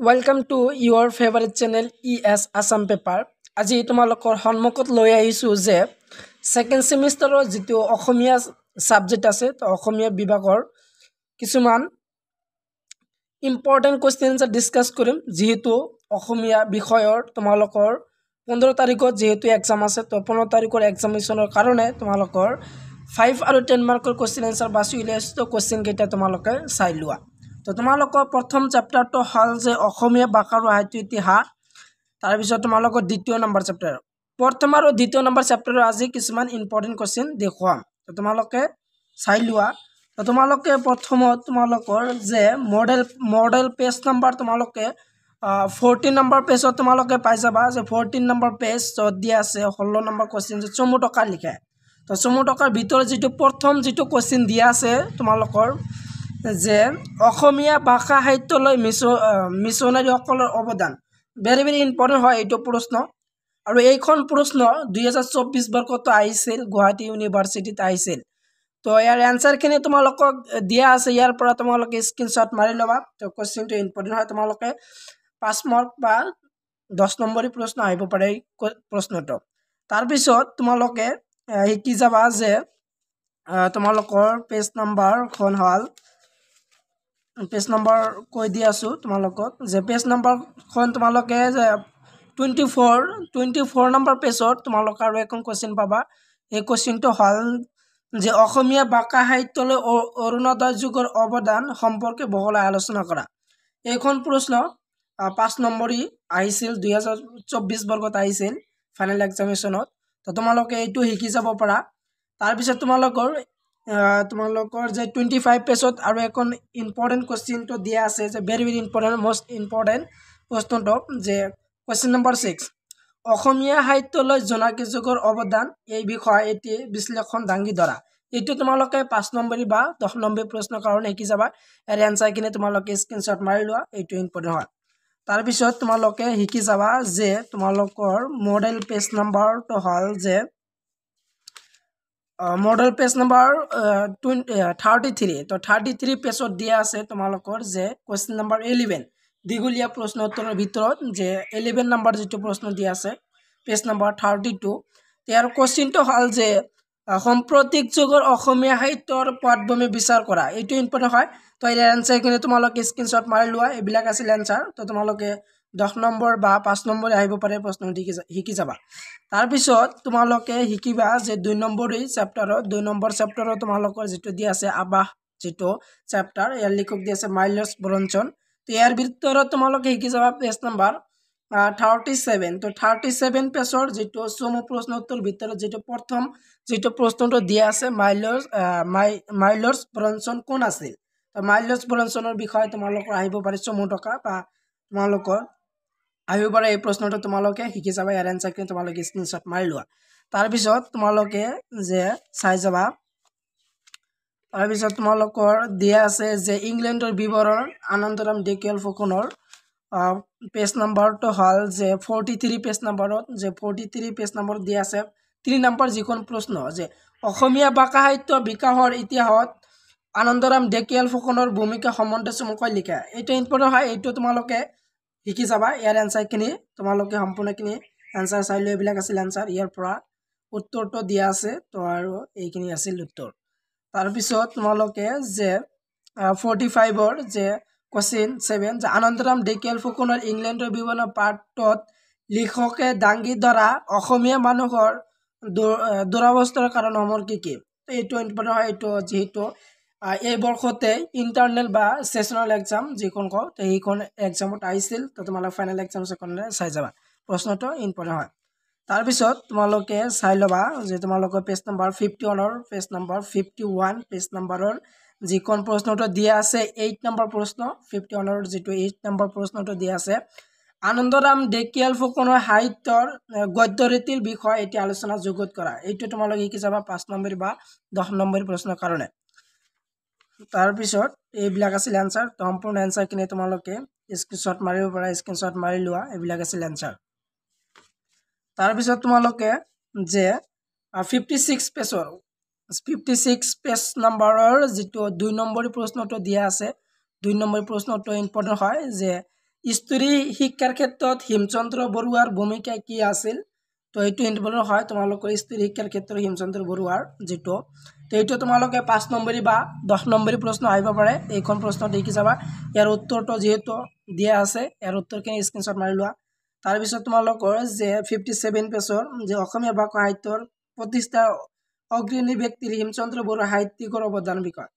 Welcome to your favorite channel ES Assam Paper. আজি তোমালোকৰ সন্মুখত লৈ আহিছো যে সেকেন্ড সেমিষ্টাৰৰ যেটো অসমীয়া সাবজেক্ট আছে তো অসমীয়া বিভাগৰ কিছুমান ইম্পৰ্টেন্ট কোৱেশ্চনছ ডিসকাস কৰিম যেহেতু অসমীয়া বিষয়ৰ তোমালোকৰ 15 তাৰিখত যেহেতু এক্সাম আছে তো 15 তাৰিখৰ এক্সামিনেশনৰ কাৰণে তোমালোকৰ 5 আৰু 10 মাৰ্কৰ কোৱেশ্চন আনসাৰ বাছি উলিয়াইছো তো কোৱেশ্চন কেইটা তোমালোকে চাই লোৱা তো তোমালোকৰ প্ৰথম চেপ্টাৰটো হল যে অসমীয়া ভাষাৰ সাহিত্য ইতিহাস তাৰ পিছত তোমালোকৰ দ্বিতীয় নম্বৰ চেপ্টাৰ প্ৰথম আৰু দ্বিতীয় নম্বৰ চেপ্টাৰৰ আজি কিছুমান ইম্পৰ্টেন্ট কোৱেশ্চন দেখুৱাম তো তোমালোকে চাই লোৱা তো তোমালোকে প্ৰথমত তোমালোকৰ যে মডেল পেজ নম্বৰ তোমালোকে 14 নম্বৰ পেজত তোমালোকে পাই যাবা যে 14 নম্বৰ পেজ যত দিয়া আছে 16 নম্বৰ কোৱেশ্চন যে চমু টকা লিখা তো চমু টকাৰ ভিতৰত যেটো প্ৰথম যেটো কোৱেশ্চন দিয়া আছে তোমালোকৰ যে অসমীয়া ভাষা সাহিত্যলৈ মিছনাৰীসকলৰ অৱদান very ইম্পৰ্টেন্ট হয় এইটো প্ৰশ্ন আৰু এইখন প্ৰশ্ন 2024 বৰ্ষত আহিছিল গুৱাহাটী ইউনিভাৰ্সিটিত আহিছিল তো ইয়াৰ আনসাৰ খিনি তোমালোকক দিয়া আছে ইয়াৰ পৰা তোমালোকে স্ক্ৰিনশ্বট মাৰি লবা তো কোৱেশ্চনটো ইম্পৰ্টেন্ট হয় তোমালোকে 5 মাৰ্ক বা 10 নম্বৰী প্ৰশ্ন আহিব পাৰে প্ৰশ্নটো তাৰ পিছত তোমালোকে কি যাবা যে তোমালোকৰ পেজ নম্বৰ খন হল পেজ নম্বৰ কৈ দি আছো তোমালোকক যে পেজ নম্বৰ খন তোমালোকে 24 নম্বৰ পেজত তোমালোক আৰু এখন কোৱেশ্চন পাবা এই কোৱেশ্চনটো হল যে অসমীয়া ভাষা সাহিত্যলৈ অৰুণোদয় যুগৰ অৱদান সম্পৰ্কে বহলাই আলোচনা কৰা এইখন প্ৰশ্ন 5 নম্বৰী আহিছিল 2024 বৰ্ষত আহিছিল ফাইনাল এক্সামিনেশনত তো তোমালোকে এইটো শিকি যাব পাৰা তাৰ পিছত তোমালোকৰ যে 25 পেজত আৰু এখন ইম্পৰ্টেন্ট কোৱেশ্চনটো দিয়া আছে যে very ইম্পৰ্টেন্ট মোস্ট ইম্পৰ্টেন্ট প্ৰশ্নটো যে কোৱেশ্চন নম্বৰ 6 অসমীয়া সাহিত্যলৈ জোনাকী যুগৰ অৱদান এই বিষয় এটি বিশ্লেষণ দাঙি ধৰা এইটো তোমালোকে 5 নম্বৰী বা 10 নম্বৰী প্ৰশ্নৰ কাৰণে শিকি যাবা এৰ আনসাৰ কিনে তোমালোকে স্ক্ৰিনশ্বট মাৰি লোৱা এইটো ইম্পৰ্টেন্ট হয় তাৰ পিছত তোমালোকে শিকি যাবা যে তোমালোকৰ মডেল পেজ নম্বৰটো হল যে মডেল পেজ নম্বৰ 33 তো 33 পেজত দিয়া আছে তোমালোকৰ যে কোৱেশ্চন নম্বৰ 11 দিগুলিয়া প্ৰশ্ন উত্তৰৰ ভিতৰত যে 11 নম্বৰ যেটো প্ৰশ্ন দিয়া আছে পেজ নম্বৰ 32 ইয়াৰ কোৱেশ্চনটো হল যে সাম্প্ৰতিক যুগৰ অসমীয়া সাহিত্যৰ পটভূমি বিচাৰ কৰা এইটো ইম্পৰ্টেন্ট হয় তো ইয়াৰ আনসাৰ কিনে তোমালোকে স্ক্ৰিনশ্বট মাৰি লোৱা এইবিলাক আছিল আনসাৰ তো তোমালোকে 10 নম্বৰ বা 5 নম্বৰ আহিব পাৰে প্ৰশ্ন শিকি যাবা তাৰ পিছত তোমালোকে শিকিবা যে 2 নম্বৰী চেপ্টাৰত 2 নম্বৰ চেপ্টাৰত তোমালোকৰ যেটো দিয়া আছে আবাহ যেটো চেপ্টাৰ ইয়াৰ লিখক দিয়া আছে মাইলছ ব্ৰনছন তো ইয়াৰ ভিতৰত তোমালোকে শিকি যাবা পেজ নম্বৰ 37 তো 37 পেজৰ যেটো চমু প্ৰশ্ন উত্তৰ ভিতৰত যেটো প্ৰথম যেটো প্ৰশ্নটো দিয়া আছে মাইলছ ব্ৰনছন কোন আছিল তো মাইলছ ব্ৰনছনৰ বিষয়ে তোমালোকৰ আহিব পাৰে চমু টকা বা তোমালোকৰ আহিব পাৰে এই প্ৰশ্নটো তোমালোকে শিকি যাবা ইয়াৰ আনসাৰ কিনে তোমালোকে স্ক্ৰিনশ্বট মাৰি লোৱা তাৰ পিছত তোমালোকে যে চাই যাবা তাৰ পিছত তোমালোকৰ দিয়া আছে যে ইংলেণ্ডৰ বিৱৰণ আনন্দৰাম ঢেকিয়াল ফুকনৰ পেজ নম্বৰটো হল যে 43 পেজ নম্বৰত যে 43 পেজ নম্বৰ দিয়া আছে 3 নম্বৰ যিখন প্ৰশ্ন যে অসমীয়া ভাষা সাহিত্য বিকাশৰ ইতিহাসত আনন্দৰাম ঢেকিয়াল ফুকনৰ ভূমিকা সম্বন্ধে চমুকৈ লিখা এইটো ইম্পৰ্টেন্ট হয় এইটো তোমালোকে শিকি যাবা ইয়াৰ আনসাৰ কিনি তোমালোকে সম্পূৰ্ণখিনি আনসাৰ চাই লৈ এইবিলাক আছিল আনসাৰ ইয়াৰ পৰা উত্তৰটো দিয়া আছে তো আৰু এইখিনি আছিল উত্তৰ তাৰ পিছত তোমালোকে যে 45 ৰ যে কোৱেশ্চন 7 যে আনন্দৰাম ঢেকিয়াল ফুকনৰ ইংলেণ্ডৰ বিৱৰণ পাঠত লিখকে দাঙি ধৰা অসমীয়া মানুহৰ দুৰৱস্থাৰ কাৰণসমূহ কি এইটো ইম্পৰ্টেন্ট হয় এইটো যেহেতু এই বৰ্ষতে ইন্টাৰনেল বা সেশনাল এক্সাম যিখন কও তো এইখন এক্সামত আহিছিল তো তোমালোক ফাইনাল এক্সাম সেকনে চাই যাবা প্ৰশ্নটো ইম্পৰ্টেন্ট হয় তাৰ পিছত তোমালোকে চাই লবা যে তোমালোকৰ পেজ নম্বৰ 51 ৰ পেজ নম্বৰ 51 পেজ নম্বৰৰ যিখন প্ৰশ্নটো দিয়া আছে 8 নম্বৰ প্ৰশ্ন 51 ৰ যেটো 8 নম্বৰ প্ৰশ্নটো দিয়া আছে আনন্দৰাম ঢেকিয়াল ফুকনৰ সাহিত্যৰ গদ্য ৰীতিৰ বিষয়ে এটি আলোচনা যোগত কৰা এইটো তোমালোকে শিকি যাবা 5 নম্বৰী বা 10 নম্বৰী প্ৰশ্নৰ কাৰণে তাৰ পিছত এইবিলাক আছিল আনসাৰ তো সম্পূৰ্ণ আনসাৰ কিনে তোমালোকে স্ক্ৰিনশ্বট মাৰিব পৰা স্ক্ৰিনশ্বট মাৰি লোৱা এইবিলাক আছিল আনসাৰ তাৰ পিছত তোমালোকে যে 56 পেজ নম্বৰৰ যেটো 2 নম্বৰী প্ৰশ্নটো দিয়া আছে 2 নম্বৰী প্ৰশ্নটো ইম্পৰ্টেন্ট হয় যে স্ত্ৰী শিক্ষাৰ ক্ষেত্ৰত হিমচন্দ্ৰ বৰুৱাৰ ভূমিকা কি আছিল তো এইটো ইম্পৰ্টেণ্ট হয় তোমালোকৰ স্ত্ৰী শিক্ষাৰ ক্ষেত্ৰত হিমচন্দ্ৰ বৰুৱাৰ যেটো তো এইটো তোমালোকে 5 নম্বৰী বা 10 নম্বৰী প্ৰশ্ন আহিব পাৰে এইখন প্ৰশ্ন দেখি যাবা ইয়াৰ উত্তৰটো যেহেতু দিয়া আছে ইয়াৰ উত্তৰখিনি স্ক্ৰিনশ্বট মাৰি লোৱা তাৰ পিছত তোমালোকৰ যে 57 পেজৰ যে অসমীয়া ভাষা সাহিত্যৰ প্ৰতিষ্ঠা অগ্ৰণী ব্যক্তিৰ হিমচন্দ্ৰ বৰুৱা সাহিত্যিকৰ অৱদান বিষয়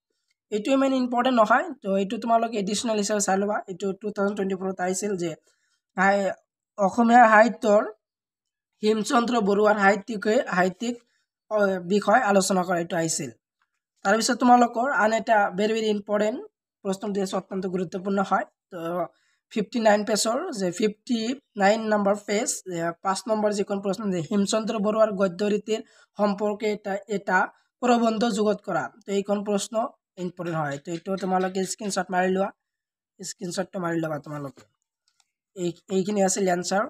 এইটো ইমান ইম্পৰ্টেণ্ট নহয় তো এইটো তোমালোকে এডিশনাল হিচাপে চাই ল'বা এইটো 2024 আহিছিল যে অসমীয়া সাহিত্যৰ হিমচন্দ্ৰ বৰুৱাৰ সাহিত্যিক বিষয় আলোচনা কৰা এইটো আহিছিল তাৰপিছত তোমালোকৰ আন এটা ভেৰি ভেৰি ইম্পৰ্টেণ্ট প্ৰশ্ন দিয়ে অত্যন্ত গুৰুত্বপূৰ্ণ হয় তো 59 পেজৰ যে 59 নম্বৰ পেজ 5 নম্বৰ যিখন প্ৰশ্ন যে হিমচন্দ্ৰ বৰুৱাৰ গদ্য ৰীতিৰ সম্পৰ্কে এটা প্ৰবন্ধ যুগত কৰা তো এইখন প্ৰশ্ন ইম্পৰ্টেণ্ট হয় তো এইটো তোমালোকে স্ক্ৰিনশ্বট মাৰি লোৱা স্ক্ৰিনশ্বটটো মাৰি ল'বা তোমালোকে এইখিনি আছিল এনসাৰ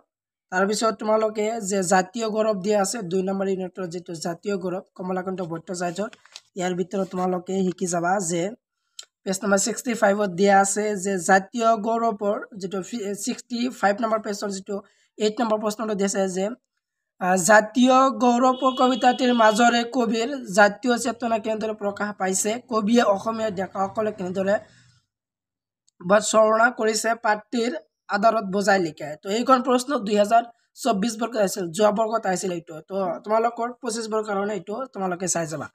তাৰপিছত তোমালোকে যে জাতীয় গৌৰৱ দিয়া আছে 2 নম্বৰ ইউনিটৰ যেটো জাতীয় গৌৰৱ কমলাকান্ত ভট্টাচাৰ্যৰ ইয়াৰ ভিতৰত তোমালোকে শিকি যাবা যে পেজ নম্বৰ 65 ত দিয়া আছে যে জাতীয় গৌৰৱৰ যেটো 65 নম্বৰ পেজৰ যেটো 8 নম্বৰ প্ৰশ্নটো দিছে যে জাতীয় গৌৰৱ কবিতাটিৰ মাজৰে কবিৰ জাতীয় চেতনা কেনেদৰে প্ৰকাশ পাইছে কবিয়ে অসমীয়া ডেকাসকলে কেনেদৰে বৰ্ণনা কৰিছে পাঠটিৰ আধাৰত বুজাই লিখে তো এইখন প্ৰশ্ন 2024 বৰ্গত আছিল যোৱা বৰ্গত আছিল এইটো তো তোমালোকৰ 25 বৰ্গৰ কাৰণে এইটো তোমালোকে চাই যাবা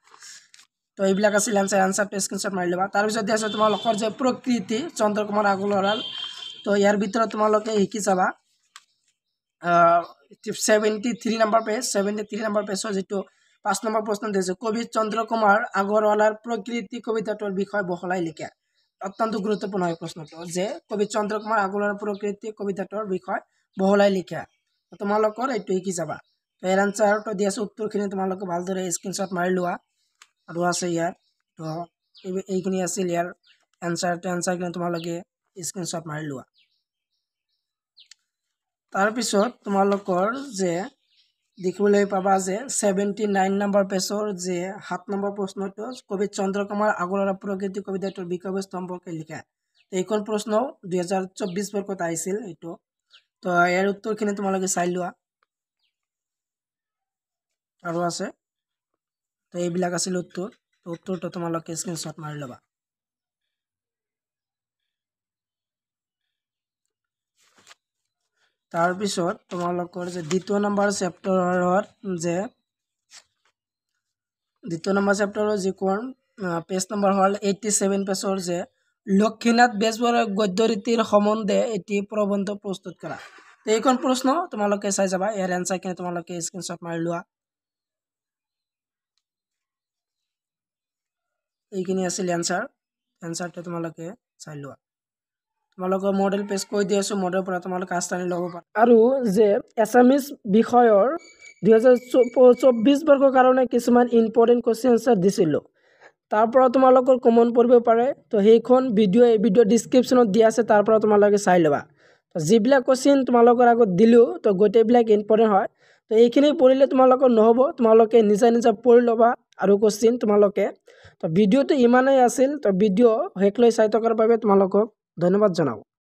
তো এইবিলাক আছিল আনসাৰটো স্ক্ৰিনশ্বট মাৰি ল'বা তাৰপিছত দিয়া আছে তোমালোকৰ যে প্ৰকৃতি চন্দ্ৰকুমাৰ আগৰৱালাৰ তো ইয়াৰ ভিতৰত তোমালোকে শিকি যাবা 73 নম্বৰ পেজ 73 নম্বৰ পেজৰ যেটো 5 নম্বৰ প্ৰশ্ন দিছে কবি চন্দ্ৰকুমাৰ আগৰৱালাৰ প্ৰকৃতি কবিতাটোৰ বিষয় বহলাই লিখা অত্যন্ত গুৰুত্বপূৰ্ণ হয় প্ৰশ্নটো যে কবি চন্দ্ৰকুমাৰ আগৰৱালাৰ প্ৰকৃতি কবিতাটোৰ বিষয় বহলাই লিখা তোমালোকৰ এইটো শিকি যাবা তো এৰ আনসাৰটো দিয়া আছে উত্তৰখিনি তোমালোকে ভালদৰে স্ক্ৰিনশ্বট মাৰি লোৱা আৰু আছে ইয়াৰ তো এইখিনি আছিল ইয়াৰ আনসাৰখিনি তোমালোকে স্ক্ৰিনশ্বট মাৰি লোৱা তাৰপিছত তোমালোকৰ যে দেখিবলৈ পাবা যে 79 নম্বৰ পেজৰ যে 7 নম্বৰ প্ৰশ্নটো কবি চন্দ্ৰকুমাৰ আগৰৱালাৰ প্ৰকৃতি কবিতাটোৰ বিষয়বস্তু সম্পৰ্কে লিখা এইখন প্ৰশ্ন 2024 বৰ্গত আহিছিল এইটো তো ইয়াৰ উত্তৰখিনি তোমালোকে চাই লোৱা আৰু আছে তো এইবিলাক আছিল উত্তৰটো তোমালোকে স্ক্ৰিনশ্বট মাৰি ল'বা তাৰপিছত তোমালোকৰ যে দ্বিতীয় নম্বৰ চেপ্টাৰৰ যে দ্বিতীয় নম্বৰ চেপ্টাৰৰ যিখন পেজ নম্বৰ হল 87 পেজৰ যে লক্ষ্মীনাথ বেজবৰুৱাৰ গদ্য ৰীতিৰ সম্বন্ধে এটি প্ৰবন্ধ প্ৰস্তুত কৰা তো এইখন প্ৰশ্ন তোমালোকে চাই যাবা ইয়াৰ আনসাৰখিনি তোমালোকে স্ক্ৰিনশ্বট মাৰি লোৱা এইখিনি আছিল আনসাৰটো তোমালোকে চাই লোৱা তোমালোকৰ মডেল পেজ কৈ দি আছো মডেলৰ পৰা তোমালোকে আস্থানি ল'ব পাৰা আৰু যে এছামিজ বিষয়ৰ 2024 বৰ্গৰ কাৰণে কিছুমান ইম্পৰ্টেণ্ট কোৱেশ্চন আনসাৰ দিছিলোঁ তাৰ পৰা তোমালোকৰ কমন পৰিব পাৰে তো সেইখন ভিডিও ডেসক্ৰিপশনত দিয়া আছে তাৰ পৰা তোমালোকে চাই ল'বা তো যিবিলাক কোৱেশ্চন তোমালোকৰ আগত দিলো তো গোটেইবিলাক ইম্পৰ্টেণ্ট হয় তো এইখিনি পঢ়িলে তোমালোকৰ নহব তোমালোকে নিজা পঢ়ি ল'বা আৰু কোৱেশ্চন তোমালোকে তো ভিডিওটো ইমানেই আছিল তো ভিডিও হেকলৈ চাই থকাৰ বাবে তোমালোকক ধন্যবাদ জনাও